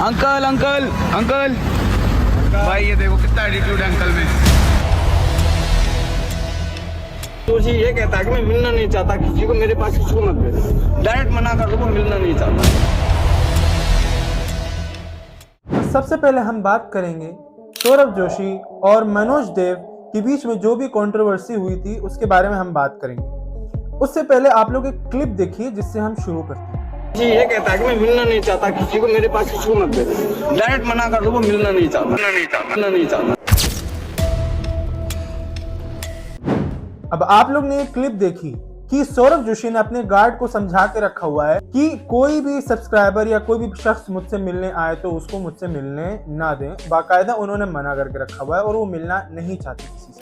Uncle uncle uncle भाई ये देखो कितना एटीट्यूड है अंकल में। तुझे ये कहता है कि मैं मिलना नहीं चाहता किसी को, मेरे पास किसी को मत भेज, डायरेक्ट मना कर दो, वो मिलना नहीं चाहता। सबसे पहले हम बात करेंगे सौरभ जोशी और मनोज देव के बीच में जो भी कंट्रोवर्सी हुई थी उसके बारे में हम बात करेंगे। उससे पहले आप लोग एक क्लिप देखिए जिससे हम शुरू करते हैं। जी ये कहता है कि मैं मिलना नहीं चाहता किसी को, मेरे पास किसी को मत भेज, डायरेक्ट मना कर दो, वो मिलना नहीं चाहता, मिलना नहीं चाहता। अब आप लोग ने एक क्लिप देखी कि सौरभ जोशी ने अपने गार्ड को समझा के रखा हुआ है कि कोई भी सब्सक्राइबर या कोई भी शख्स मुझसे मिलने आए तो उसको मुझसे मिलने ना दें। बाकायदा उन्होंने मना करके रखा हुआ है और वो मिलना नहीं चाहते किसी से।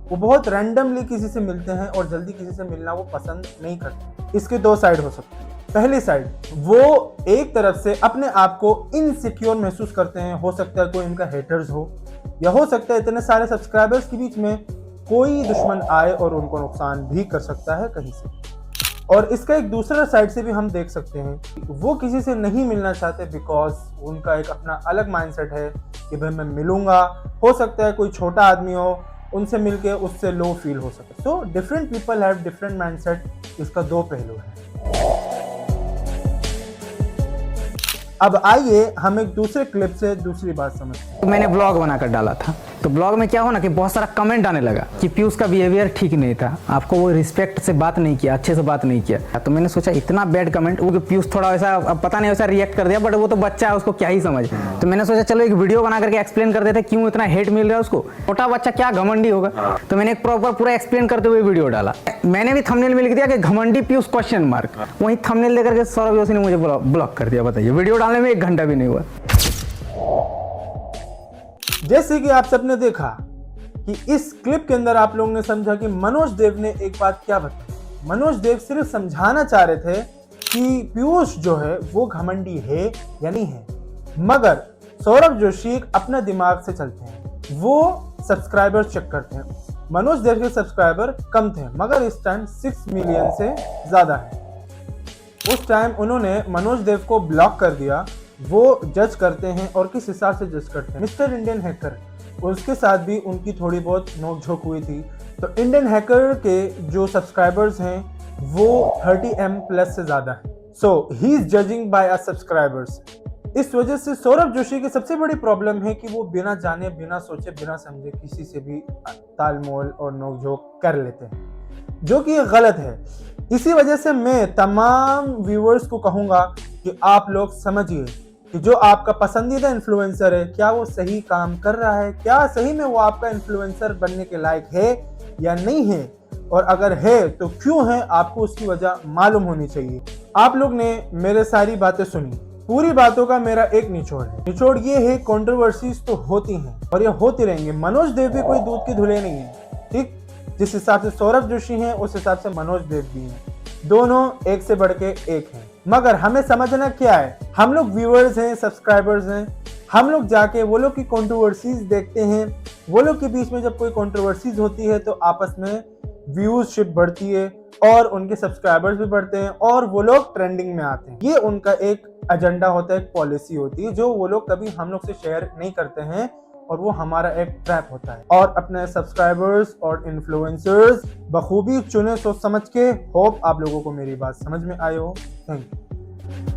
वो बहुत रैंडमली किसी से मिलते हैं और जल्दी किसी से मिलना वो पसंद नहीं करते। इसके दो साइड हो सकते हैं। पहली साइड, वो एक तरफ से अपने आप को इनसिक्योर महसूस करते हैं। हो सकता है कोई इनका हेटर्स हो, या हो सकता है इतने सारे सब्सक्राइबर्स के बीच में कोई दुश्मन आए और उनको नुकसान भी कर सकता है कहीं से। और इसका एक दूसरा साइड से भी हम देख सकते हैं वो किसी से नहीं मिलना चाहते बिकॉज उनका एक अपना अलग माइंडसेट है कि भाई मैं मिलूंगा, हो सकता है कोई छोटा आदमी हो, उनसे मिलके उससे लो फील हो सके। So different people have different mindset. इसका दो पहलू है। अब आइए हम एक दूसरे क्लिप से दूसरी बात समझते हैं। तो मैंने ब्लॉग बनाकर डाला था, तो ब्लॉग में क्या हो ना कि बहुत सारा कमेंट आने लगा कि पीयूष का बिहेवियर ठीक नहीं था, आपको वो रिस्पेक्ट से बात नहीं किया, अच्छे से बात नहीं किया। तो मैंने सोचा इतना बैड कमेंट, वो पीयूष थोड़ा वैसा अब पता नहीं वैसा रिएक्ट कर दिया, बट वो तो बच्चा है, उसको क्या ही समझ। तो मैंने सोचा चलो एक वीडियो बना करके एक्सप्लेन कर देते क्यों इतना हेट मिल रहा है उसको। छोटा बच्चा क्या घमंडी होगा। तो मैंने एक प्रॉपर पूरा एक्सप्लेन करते हुए वीडियो डाला। मैंने भी थंबनेल में लिख दिया कि घमंडी पीयूष क्वेश्चन मार्क। वही थंबनेल लेकर के सौरभ जोशी ने मुझे ब्लॉक कर दिया। बताइए, वीडियो डालने में 1 घंटा भी नहीं हुआ। जैसे कि आप सबने देखा कि इस क्लिप के अंदर आप लोगों ने समझा कि मनोज देव ने एक बात क्या बताई। मनोज देव सिर्फ समझाना चाह रहे थे कि पीयूष जो है वो घमंडी है या नहीं है, मगर सौरभ जोशी अपना दिमाग से चलते हैं। वो सब्सक्राइबर चेक करते हैं। मनोज देव के सब्सक्राइबर कम थे, मगर इस टाइम 6 मिलियन से ज्यादा है। उस टाइम उन्होंने मनोज देव को ब्लॉक कर दिया। वो जज करते हैं और किस हिसाब से जज करते हैं। मिस्टर इंडियन हैकर, उसके साथ भी उनकी थोड़ी बहुत नोकझोंक हुई थी। तो इंडियन हैकर के जो सब्सक्राइबर्स हैं वो 30M प्लस से ज्यादा है। So he is judging by a subscribers. इस वजह से सौरभ जोशी की सबसे बड़ी प्रॉब्लम है कि वो बिना जाने, बिना सोचे, बिना समझे किसी से भी तालमोल और नोकझोंक कर लेते हैं, जो कि गलत है। इसी वजह से मैं तमाम व्यूअर्स को कहूंगा कि आप लोग समझिए कि जो आपका पसंदीदा इन्फ्लुएंसर है क्या वो सही काम कर रहा है, क्या सही में वो आपका इन्फ्लुएंसर बनने के लायक है या नहीं है, और अगर है तो क्यों है, आपको उसकी वजह मालूम होनी चाहिए। आप लोग ने मेरे सारी बातें सुनी, पूरी बातों का मेरा एक निचोड़ है। निचोड़ ये है, कंट्रोवर्सीज तो होती हैं और ये होती रहेंगे। मनोज देव भी कोई दूध की धुले नहीं है, ठीक। जिस हिसाब से सौरभ जोशी हैं उस हिसाब से मनोज देव भी हैं। दोनों एक से बढ़ के एक हैं। मगर हमें समझना क्या है, हम लोग व्यूअर्स हैं, सब्सक्राइबर्स हैं। हम लोग जाके वो लोग की कंट्रोवर्सीज देखते हैं। वो लोग के बीच में जब कोई कंट्रोवर्सीज होती है तो आपस में व्यूजशिप बढ़ती है और उनके सब्सक्राइबर्स भी बढ़ते हैं और वो लोग ट्रेंडिंग में आते हैं। ये उनका एक एजेंडा होता है, एक पॉलिसी होती है जो वो लोग कभी हम लोग से शेयर नहीं करते हैं और वो हमारा एक ट्रैप होता है। और अपने सब्सक्राइबर्स और इन्फ्लुएंसर्स बखूबी चुने सोच समझ के। होप आप लोगों को मेरी बात समझ में आई हो। Thank you.